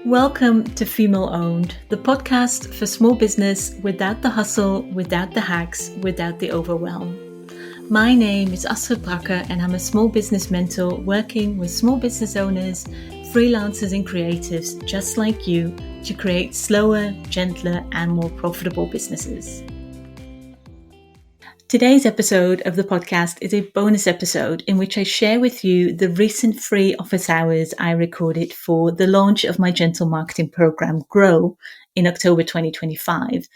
Welcome to Female Owned, the podcast for small business without the hustle, without the hacks, without the overwhelm. My name is Astrid Brakke and I'm a small business mentor working with small business owners, freelancers and creatives just like you to create slower, gentler and more profitable businesses. Today's episode of the podcast is a bonus episode in which I share with you the recent free office hours I recorded for the launch of my gentle marketing program, Grow, in October 2025.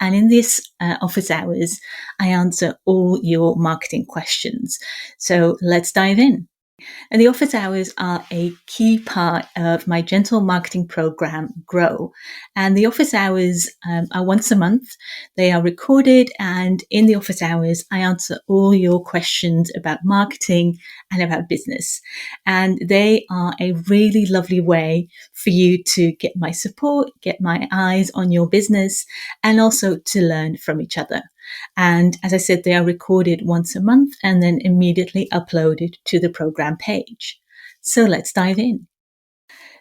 And in this office hours, I answer all your marketing questions. So let's dive in. And the office hours are a key part of my gentle marketing program, Grow. And the office hours are once a month. They are recorded, and in the office hours, I answer all your questions about marketing and about business. And they are a really lovely way for you to get my support, get my eyes on your business, and also to learn from each other. And as I said, they are recorded once a month and then immediately uploaded to the program page. So let's dive in.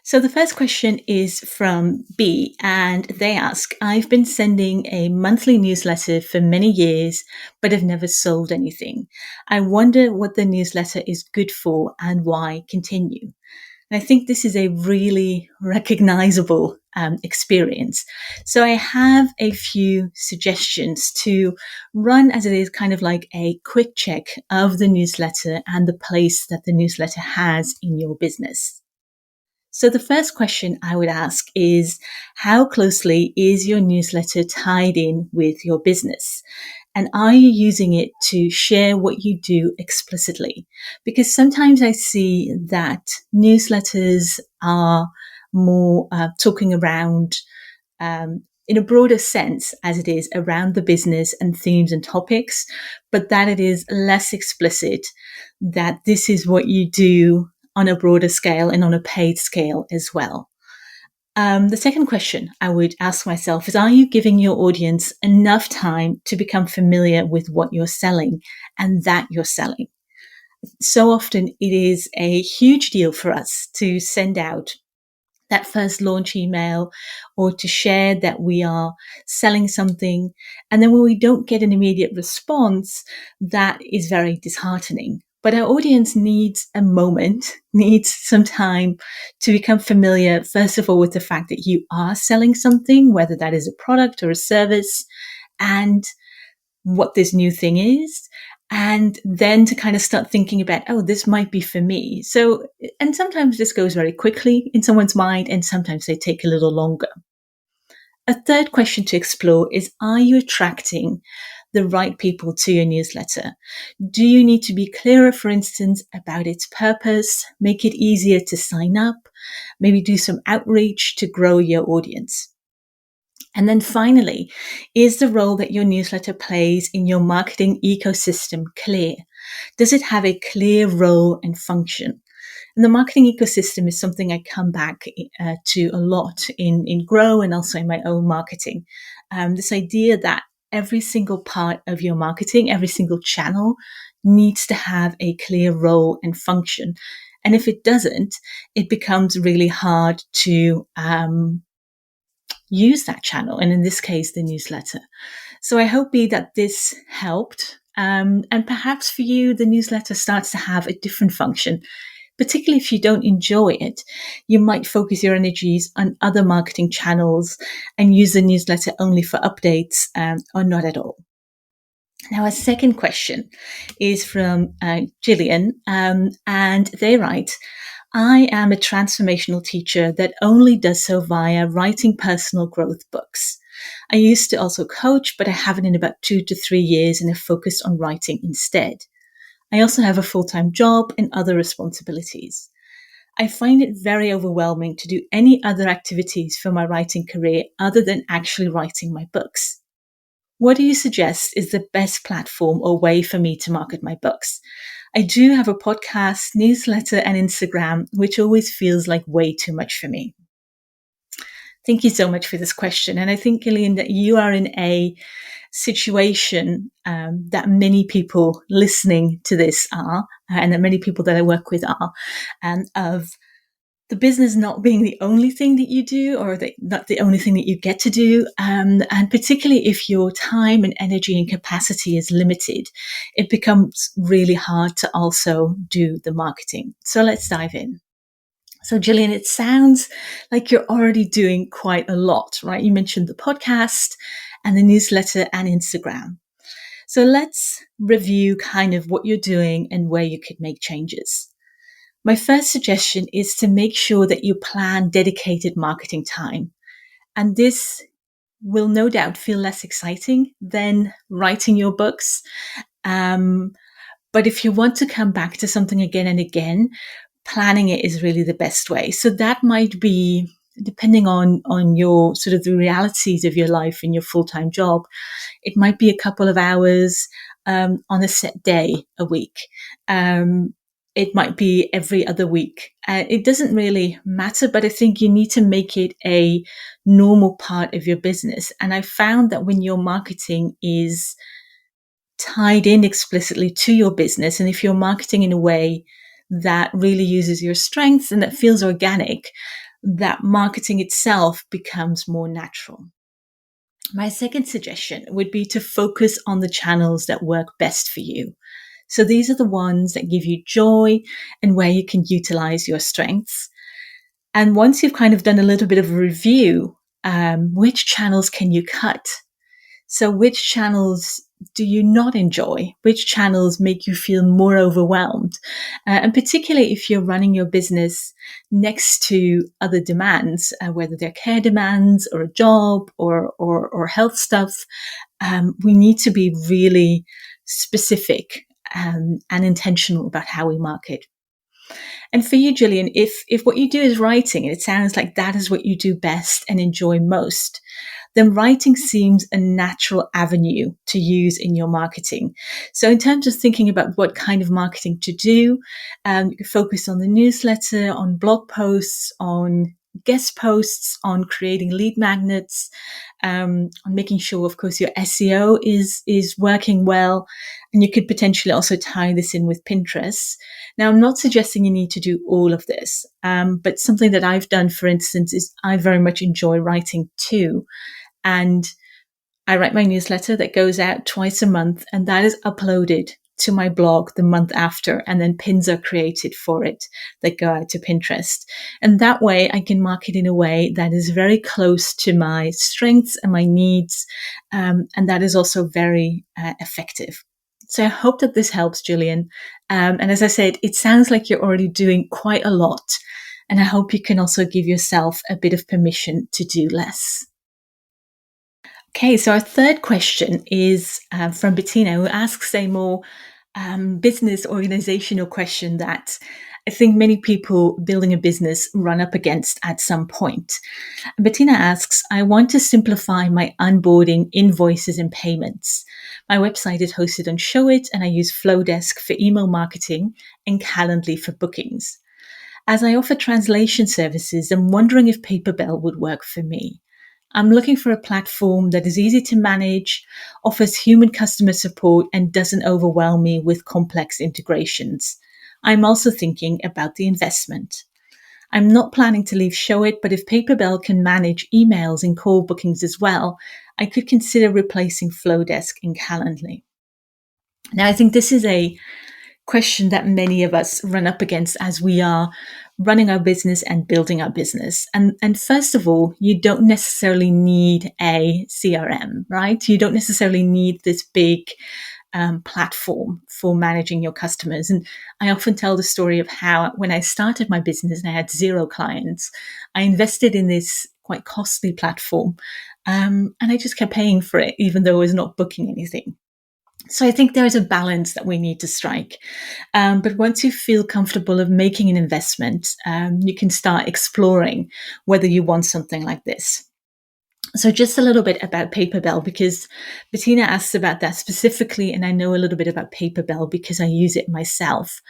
So the first question is from B, and they ask, I've been sending a monthly newsletter for many years, but have never sold anything. I wonder what the newsletter is good for and why continue. And I think this is a really recognizable experience. So I have a few suggestions to run as it is kind of like a quick check of the newsletter and the place that the newsletter has in your business. So the first question I would ask is, how closely is your newsletter tied in with your business? And are you using it to share what you do explicitly? Because sometimes I see that newsletters are more talking around, in a broader sense, as it is around the business and themes and topics, but that it is less explicit that this is what you do on a broader scale and on a paid scale as well. The second question I would ask myself is, are you giving your audience enough time to become familiar with what you're selling and that you're selling? So often it is a huge deal for us to send out that first launch email or to share that we are selling something. And then when we don't get an immediate response, that is very disheartening. But our audience needs a moment, needs some time to become familiar, first of all, with the fact that you are selling something, whether that is a product or a service, and what this new thing is. And then to kind of start thinking about, oh, this might be for me. So, and sometimes this goes very quickly in someone's mind, and sometimes they take a little longer. A third question to explore is, are you attracting the right people to your newsletter? Do you need to be clearer, for instance, about its purpose, make it easier to sign up, maybe do some outreach to grow your audience? And then finally, is the role that your newsletter plays in your marketing ecosystem clear? Does it have a clear role and function? And the marketing ecosystem is something I come back to a lot in Grow and also in my own marketing. This idea that every single part of your marketing, every single channel needs to have a clear role and function. And if it doesn't, it becomes really hard to use that channel. And in this case, the newsletter. So I hope that this helped. And perhaps for you, the newsletter starts to have a different function. Particularly if you don't enjoy it, you might focus your energies on other marketing channels and use the newsletter only for updates or not at all. Now, a second question is from Gillian, and they write, I am a transformational teacher that only does so via writing personal growth books. I used to also coach, but I haven't in about 2 to 3 years and have focused on writing instead. I also have a full-time job and other responsibilities. I find it very overwhelming to do any other activities for my writing career other than actually writing my books. What do you suggest is the best platform or way for me to market my books? I do have a podcast, newsletter, and Instagram, which always feels like way too much for me. Thank you so much for this question. And I think, Gillian, that you are in a situation that many people listening to this are, and that many people that I work with are, of the business not being the only thing that you do, or not the only thing that you get to do. And particularly if your time and energy and capacity is limited, it becomes really hard to also do the marketing. So let's dive in. So Gillian, it sounds like you're already doing quite a lot, right? You mentioned the podcast and the newsletter and Instagram. So let's review kind of what you're doing and where you could make changes. My first suggestion is to make sure that you plan dedicated marketing time. And this will no doubt feel less exciting than writing your books. But if you want to come back to something again and again, planning it is really the best way. So that might be, depending on your sort of the realities of your life and your full-time job, it might be a couple of hours on a set day a week. It might be every other week. It doesn't really matter, but I think you need to make it a normal part of your business. And I found that when your marketing is tied in explicitly to your business, and if you're marketing in a way that really uses your strengths and that feels organic, that marketing itself becomes more natural. My second suggestion would be to focus on the channels that work best for you. So these are the ones that give you joy and where you can utilize your strengths. And once you've kind of done a little bit of a review, which channels can you cut? So which channels do you not enjoy? Which channels make you feel more overwhelmed? And particularly if you're running your business next to other demands, whether they're care demands or a job or health stuff, we need to be really specific and intentional about how we market. And for you, Gillian, if what you do is writing, and it sounds like that is what you do best and enjoy most, then writing seems a natural avenue to use in your marketing. So in terms of thinking about what kind of marketing to do, you can focus on the newsletter, on blog posts, on guest posts, on creating lead magnets, on making sure, of course, your SEO is working well. And you could potentially also tie this in with Pinterest. Now, I'm not suggesting you need to do all of this, but something that I've done, for instance, is I very much enjoy writing too. And I write my newsletter that goes out twice a month, and that is uploaded to my blog the month after, and then pins are created for it that go out to Pinterest. And that way I can market in a way that is very close to my strengths and my needs, and that is also very effective. So I hope that this helps, Gillian. And as I said, it sounds like you're already doing quite a lot, and I hope you can also give yourself a bit of permission to do less. Okay, so our third question is from Bettina, who asks a more business organizational question that I think many people building a business run up against at some point. Bettina asks, I want to simplify my onboarding, invoices, and payments. My website is hosted on Showit, and I use Flowdesk for email marketing and Calendly for bookings. As I offer translation services, I'm wondering if Paperbell would work for me. I'm looking for a platform that is easy to manage, offers human customer support, and doesn't overwhelm me with complex integrations. I'm also thinking about the investment. I'm not planning to leave Showit, but if Paperbell can manage emails and call bookings as well, I could consider replacing Flowdesk and Calendly. Now, I think this is a question that many of us run up against as we are running our business and building our business. And first of all, you don't necessarily need a CRM, right? You don't necessarily need this big platform for managing your customers. And I often tell the story of how when I started my business and I had 0 clients, I invested in this quite costly platform. And I just kept paying for it, even though I was not booking anything. So I think there is a balance that we need to strike. But once you feel comfortable of making an investment, you can start exploring whether you want something like this. So just a little bit about Paperbell, because Bettina asks about that specifically, and I know a little bit about Paperbell because I use it myself.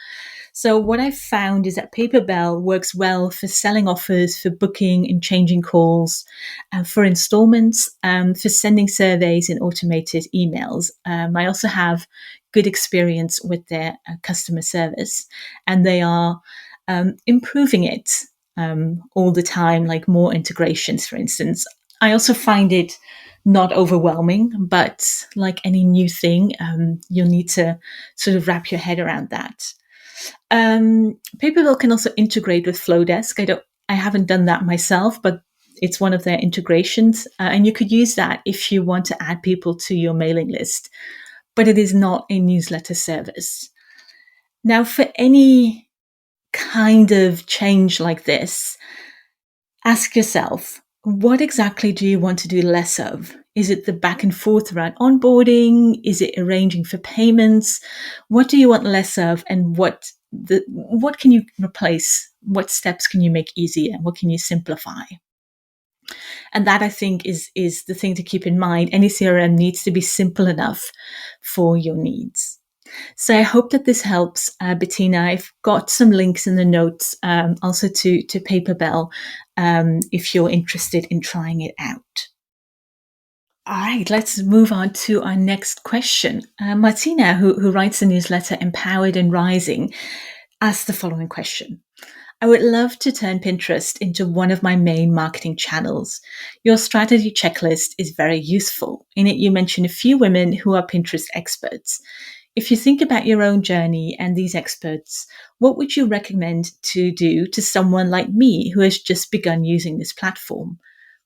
So what I've found is that Paperbell works well for selling offers, for booking and changing calls, for installments, for sending surveys and automated emails. I also have good experience with their customer service, and they are improving it all the time, like more integrations, for instance. I also find it not overwhelming, but like any new thing, you'll need to sort of wrap your head around that. Paperbell can also integrate with Flowdesk. I haven't done that myself, but it's one of their integrations, and you could use that if you want to add people to your mailing list. But it is not a newsletter service. Now, for any kind of change like this, ask yourself, what exactly do you want to do less of? Is it the back and forth around onboarding? Is it arranging for payments? What do you want less of, and what can you replace? What steps can you make easier? What can you simplify? And that, I think, is the thing to keep in mind. Any CRM needs to be simple enough for your needs. So I hope that this helps, Bettina. I've got some links in the notes, also to Paperbell, if you're interested in trying it out. All right, let's move on to our next question. Martina, who writes the newsletter Empowered and Rising, asked the following question. I would love to turn Pinterest into one of my main marketing channels. Your strategy checklist is very useful. In it, you mention a few women who are Pinterest experts. If you think about your own journey and these experts, what would you recommend to do to someone like me who has just begun using this platform?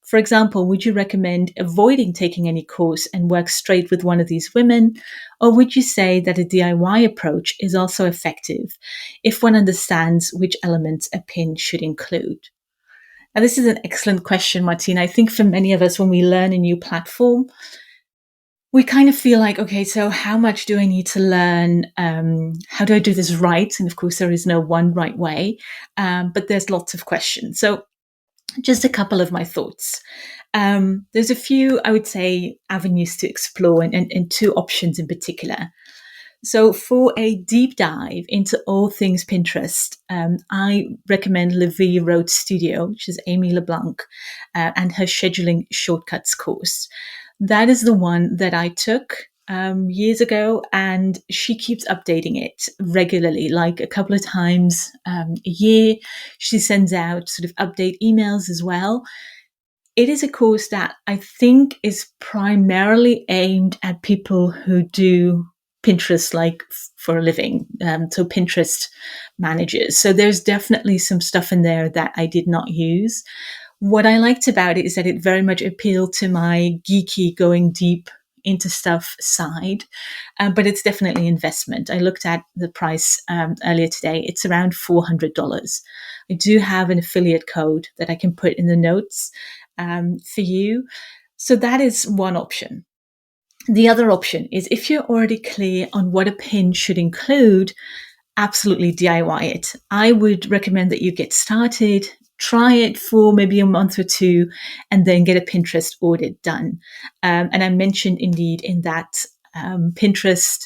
For example, would you recommend avoiding taking any course and work straight with one of these women? Or would you say that a DIY approach is also effective if one understands which elements a pin should include? Now, this is an excellent question, Martina. I think for many of us, when we learn a new platform, we kind of feel like, okay, so how much do I need to learn? How do I do this right? And of course, there is no one right way, but there's lots of questions. So just a couple of my thoughts. There's a few, I would say, avenues to explore and two options in particular. So for a deep dive into all things Pinterest, I recommend Levy Road Studio, which is Amy LeBlanc, and her Scheduling Shortcuts course. That is the one that I took years ago, and she keeps updating it regularly, like a couple of times a year. She sends out sort of update emails as well. It is a course that I think is primarily aimed at people who do Pinterest like for a living, so Pinterest managers. So there's definitely some stuff in there that I did not use. What I liked about it is that it very much appealed to my geeky, going deep into stuff side, but it's definitely investment. I looked at the price earlier today. It's around $400. I do have an affiliate code that I can put in the notes for you. So that is one option. The other option is, if you're already clear on what a pin should include, absolutely DIY it. I would recommend that you get started, try it for maybe a month or two, and then get a Pinterest audit done. And I mentioned indeed in that Pinterest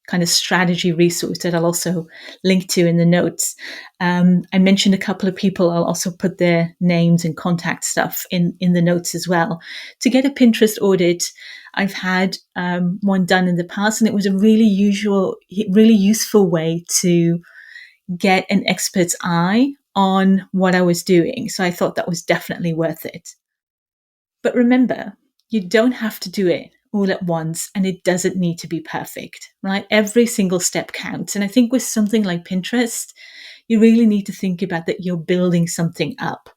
kind of strategy resource that I'll also link to in the notes. I mentioned a couple of people. I'll also put their names and contact stuff in the notes as well. To get a Pinterest audit, I've had one done in the past, and it was a really useful way to get an expert's eye on what I was doing. So I thought that was definitely worth it. But remember, you don't have to do it all at once, and it doesn't need to be perfect, right? Every single step counts. And I think with something like Pinterest, you really need to think about that you're building something up,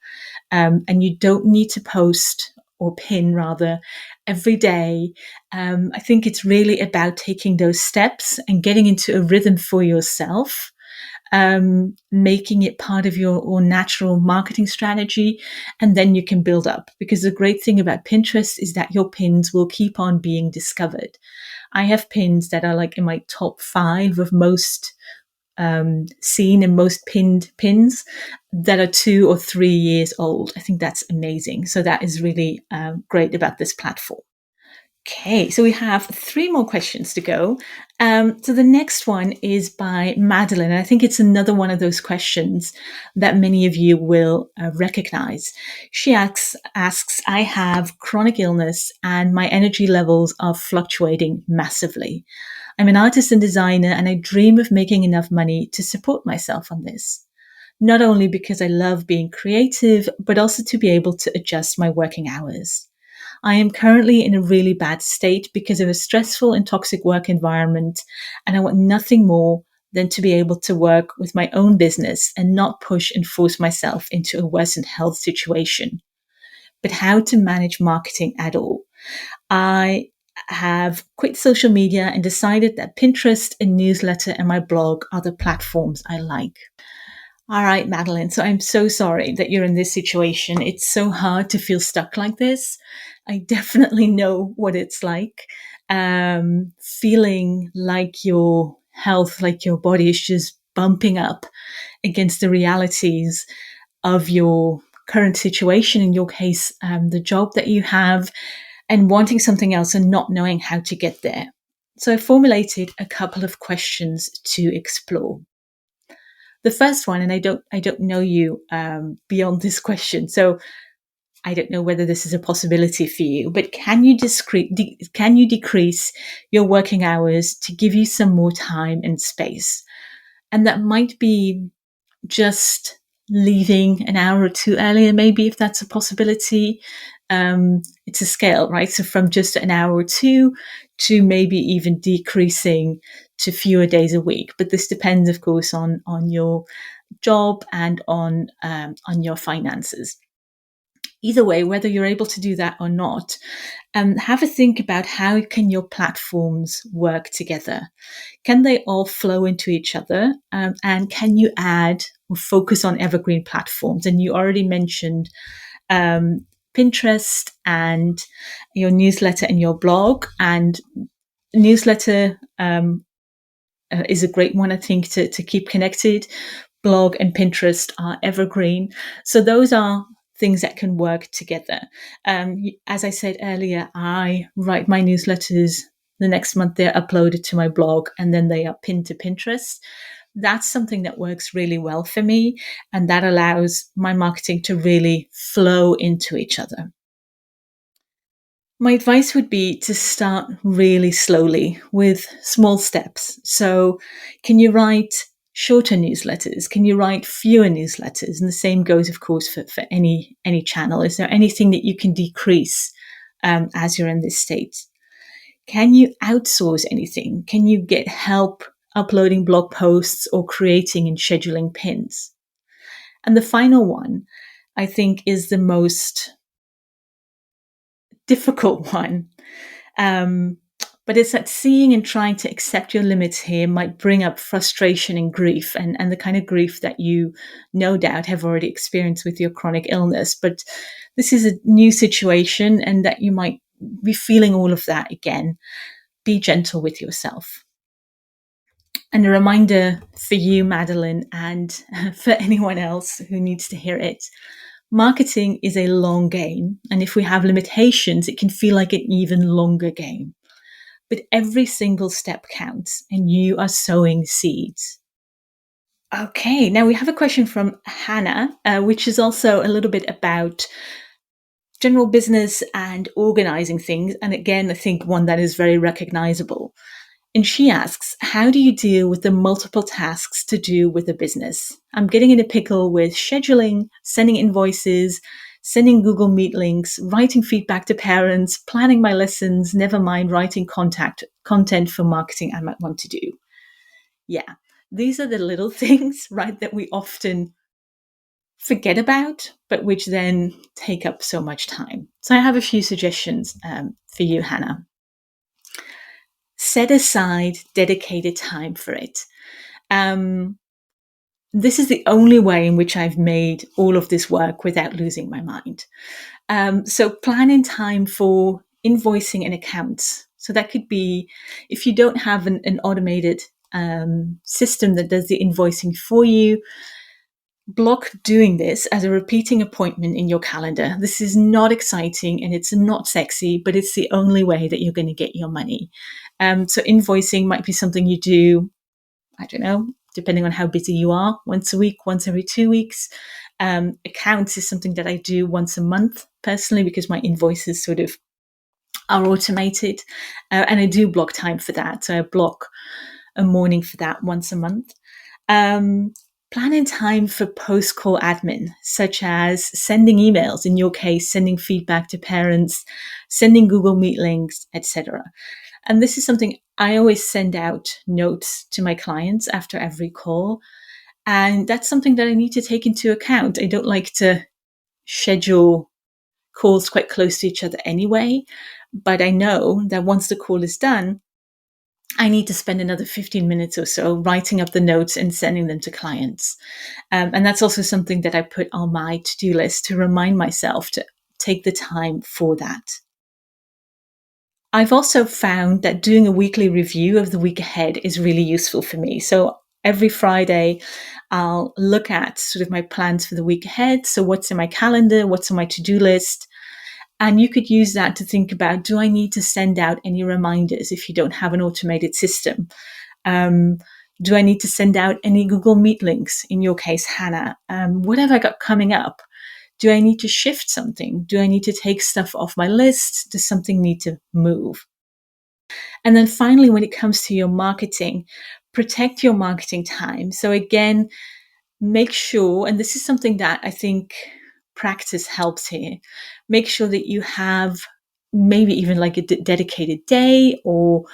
and you don't need to post or pin rather every day. I think it's really about taking those steps and getting into a rhythm for yourself, making it part of your natural marketing strategy, and then you can build up. Because the great thing about Pinterest is that your pins will keep on being discovered. I have pins that are like in my top 5 of most seen and most pinned pins that are 2 or 3 years old. I think that's amazing. So that is really great about this platform. Okay, so we have 3 more questions to go. So the next one is by Madeline. And I think it's another one of those questions that many of you will recognize. She asks, I have chronic illness and my energy levels are fluctuating massively. I'm an artist and designer, and I dream of making enough money to support myself on this. not only because I love being creative, but also to be able to adjust my working hours. I am currently in a really bad state because of a stressful and toxic work environment, and I want nothing more than to be able to work with my own business and not push and force myself into a worsened health situation. But how to manage marketing at all? I have quit social media and decided that Pinterest, a newsletter, and my blog are the platforms I like. All right, Madeline. So I'm so sorry that you're in this situation. It's so hard to feel stuck like this. I definitely know what it's like. Feeling like your health, like your body is just bumping up against the realities of your current situation, in your case, the job that you have, and wanting something else and not knowing how to get there. So I formulated a couple of questions to explore. The first one, and I don't know you beyond this question, so I don't know whether this is a possibility for you. But can you decrease your working hours to give you some more time and space? And that might be just leaving an hour or two earlier, maybe, if that's a possibility. It's a scale, right? So from just an hour or two to maybe even decreasing to fewer days a week. But this depends, of course, on your job and on your finances. Either way, whether you're able to do that or not, have a think about how can your platforms work together. Can they all flow into each other? And can you add or focus on evergreen platforms? And you already mentioned Pinterest and your newsletter and your blog. And newsletter is a great one, I think, to keep connected. Blog and Pinterest are evergreen. So those are things that can work together. As I said earlier, I write my newsletters. The next month they're uploaded to my blog and then they are pinned to Pinterest. That's something that works really well for me, and that allows my marketing to really flow into each other. My advice would be to start really slowly with small steps. So, can you write shorter newsletters? Can you write fewer newsletters? And the same goes, of course, for any channel. Is there anything that you can decrease as you're in this state? Can you outsource anything? Can you get help uploading blog posts or creating and scheduling pins? And the final one, I think, is the most difficult one. But it's that seeing and trying to accept your limits here might bring up frustration and grief, and the kind of grief that you no doubt have already experienced with your chronic illness. But this is a new situation and that you might be feeling all of that again. Be gentle with yourself. And a reminder for you, Madeline, and for anyone else who needs to hear it. Marketing is a long game, and if we have limitations, it can feel like an even longer game. But every single step counts, and you are sowing seeds. Okay, now we have a question from Hannah, which is also a little bit about general business and organizing things. And again, I think one that is very recognizable. And she asks, how do you deal with the multiple tasks to do with a business? I'm getting in a pickle with scheduling, sending invoices, sending Google Meet links, writing feedback to parents, planning my lessons, never mind writing content for marketing I might want to do. Yeah, these are the little things, right, that we often forget about, but which then take up so much time. So I have a few suggestions for you, Hannah. Set aside dedicated time for it. This is the only way in which I've made all of this work without losing my mind. So plan in time for invoicing and accounts. So that could be, if you don't have an automated system that does the invoicing for you, block doing this as a repeating appointment in your calendar. This is not exciting and it's not sexy, but it's the only way that you're going to get your money. So invoicing might be something you do, I don't know, depending on how busy you are, once a week, once every 2 weeks. Accounts is something that I do once a month personally because my invoices sort of are automated. And I do block time for that. So I block a morning for that once a month. Plan in time for post-call admin, such as sending emails, in your case, sending feedback to parents, sending Google Meet links, etc. And this is something I always send out notes to my clients after every call. And that's something that I need to take into account. I don't like to schedule calls quite close to each other anyway, but I know that once the call is done, I need to spend another 15 minutes or so writing up the notes and sending them to clients. And that's also something that I put on my to-do list to remind myself to take the time for that. I've also found that doing a weekly review of the week ahead is really useful for me. So every Friday, I'll look at sort of my plans for the week ahead. So what's in my calendar, what's on my to-do list. And you could use that to think about, do I need to send out any reminders if you don't have an automated system? Do I need to send out any Google Meet links? In your case, Hannah, what have I got coming up? Do I need to shift something? Do I need to take stuff off my list? Does something need to move? And then finally, when it comes to your marketing, protect your marketing time. So again, make sure, and this is something that I think practice helps here, make sure that you have maybe even like a dedicated day, or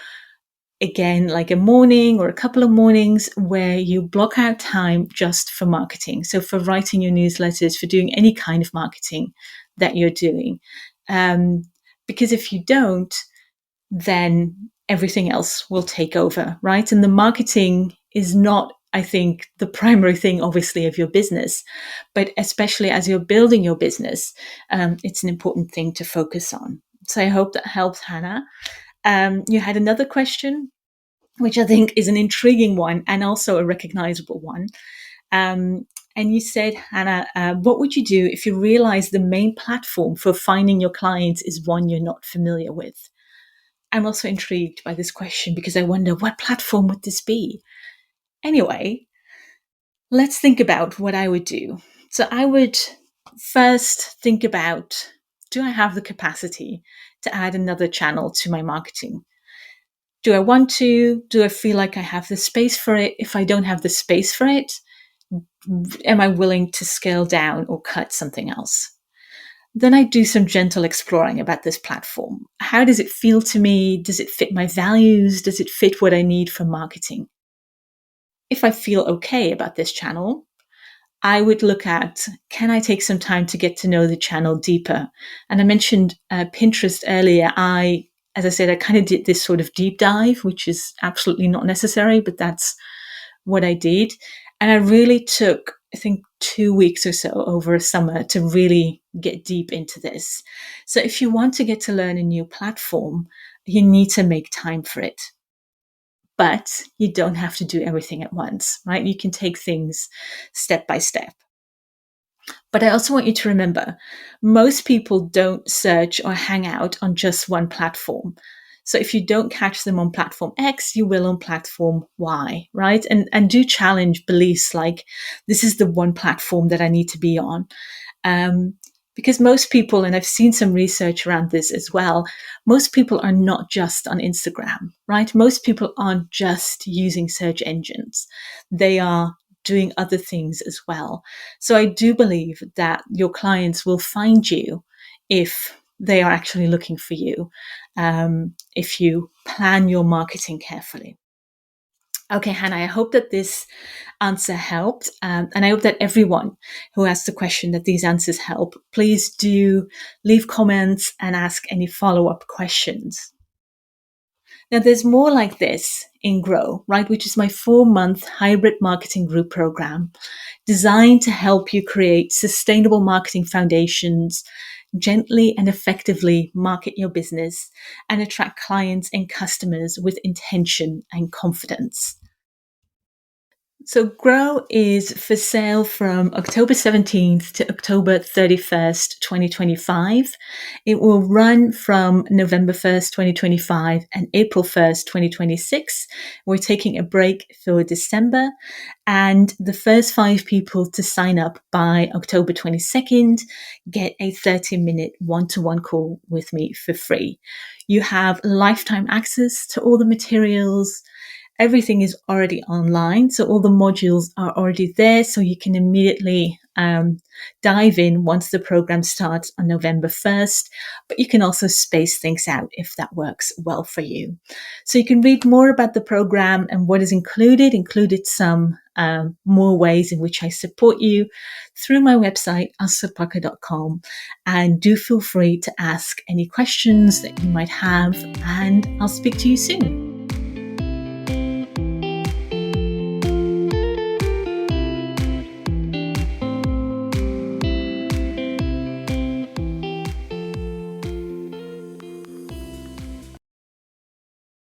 again, like a morning or a couple of mornings where you block out time just for marketing. So for writing your newsletters, for doing any kind of marketing that you're doing. Because if you don't, then everything else will take over, right? And the marketing is not, I think, the primary thing, obviously, of your business, but especially as you're building your business, it's an important thing to focus on. So I hope that helps, Hannah. You had another question, which I think is an intriguing one and also a recognizable one. And you said, Hannah, what would you do if you realize the main platform for finding your clients is one you're not familiar with? I'm also intrigued by this question because I wonder, what platform would this be? Anyway, let's think about what I would do. So I would first think about, do I have the capacity to add another channel to my marketing? Do I want to? Do I feel like I have the space for it? If I don't have the space for it, am I willing to scale down or cut something else? Then I do some gentle exploring about this platform. How does it feel to me? Does it fit my values? Does it fit what I need for marketing? If I feel okay about this channel, I would look at, can I take some time to get to know the channel deeper? And I mentioned Pinterest earlier. As I said, I kind of did this sort of deep dive, which is absolutely not necessary, but that's what I did. And I really took, I think, 2 weeks or so over a summer to really get deep into this. So if you want to get to learn a new platform, you need to make time for it. But you don't have to do everything at once, right? You can take things step by step. But I also want you to remember, most people don't search or hang out on just one platform. So if you don't catch them on platform X, you will on platform Y, right? And do challenge beliefs like, this is the one platform that I need to be on. Because most people, and I've seen some research around this as well, most people are not just on Instagram, right? Most people aren't just using search engines. They are doing other things as well. So I do believe that your clients will find you if they are actually looking for you, if you plan your marketing carefully. Okay, Hannah, I hope that this answer helped. And I hope that everyone who asked the question, that these answers help. Please do leave comments and ask any follow-up questions. Now, there's more like this in Grow, right, which is my 4-month hybrid marketing group program designed to help you create sustainable marketing foundations, gently and effectively market your business, and attract clients and customers with intention and confidence. So Grow is for sale from October 17th to October 31st, 2025. It will run from November 1st, 2025 and April 1st, 2026. We're taking a break for December, and the first 5 people to sign up by October 22nd get a 30-minute one-to-one call with me for free. You have lifetime access to all the materials, everything is already online. So all the modules are already there. So you can immediately dive in once the program starts on November 1st. But you can also space things out if that works well for you. So you can read more about the program and what is included some more ways in which I support you through my website, astridparker.com. And do feel free to ask any questions that you might have, and I'll speak to you soon.